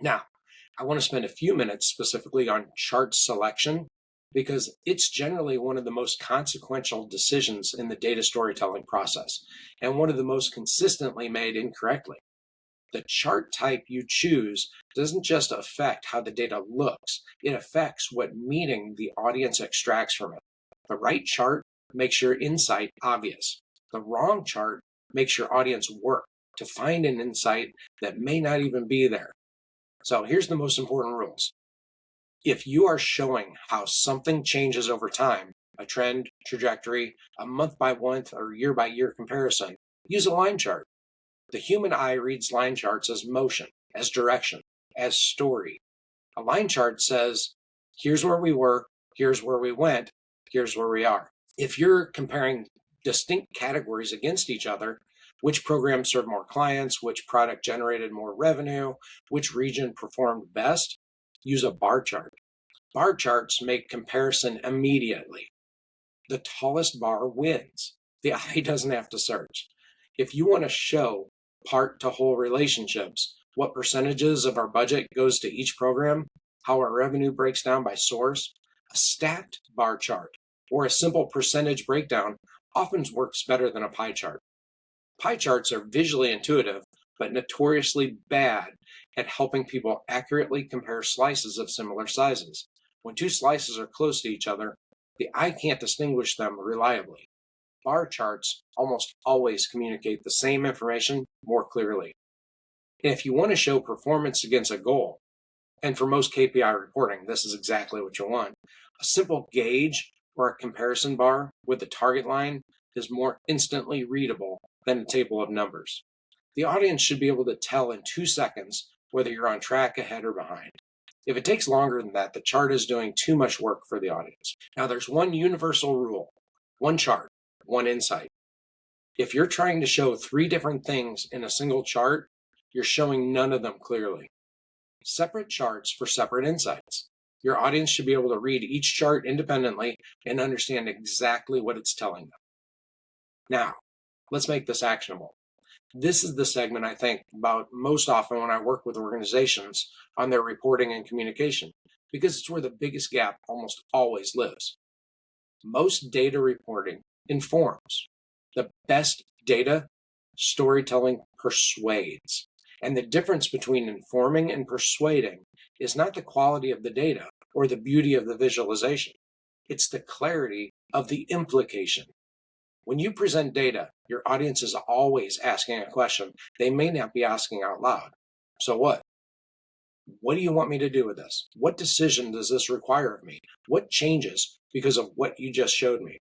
Now, I want to spend a few minutes specifically on chart selection because it's generally one of the most consequential decisions in the data storytelling process and one of the most consistently made incorrectly. The chart type you choose doesn't just affect how the data looks, it affects what meaning the audience extracts from it. The right chart makes your insight obvious. The wrong chart makes your audience work to find an insight that may not even be there. So here's the most important rules. If you are showing how something changes over time, a trend, trajectory, a month by month or year by year comparison, use a line chart. The human eye reads line charts as motion, as direction, as story. A line chart says, here's where we were, here's where we went, here's where we are. If you're comparing distinct categories against each other, which program served more clients, which product generated more revenue, which region performed best, use a bar chart. Bar charts make comparison immediately. The tallest bar wins. The eye doesn't have to search. If you want to show part to whole relationships, what percentages of our budget goes to each program, how our revenue breaks down by source, a stacked bar chart or a simple percentage breakdown often works better than a pie chart. Pie charts are visually intuitive, but notoriously bad at helping people accurately compare slices of similar sizes. When two slices are close to each other, the eye can't distinguish them reliably. Bar charts almost always communicate the same information more clearly. And if you want to show performance against a goal, and for most KPI reporting, this is exactly what you want, a simple gauge or a comparison bar with the target line is more instantly readable than a table of numbers. The audience should be able to tell in 2 seconds whether you're on track, ahead, or behind. If it takes longer than that, the chart is doing too much work for the audience. Now, there's one universal rule, one chart, one insight. If you're trying to show 3 different things in a single chart, you're showing none of them clearly. Separate charts for separate insights. Your audience should be able to read each chart independently and understand exactly what it's telling them. Now, let's make this actionable. This is the segment I think about most often when I work with organizations on their reporting and communication, because it's where the biggest gap almost always lives. Most data reporting informs. The best data storytelling persuades. And the difference between informing and persuading is not the quality of the data or the beauty of the visualization. It's the clarity of the implication. When you present data, your audience is always asking a question they may not be asking out loud. So what? What do you want me to do with this? What decision does this require of me? What changes because of what you just showed me?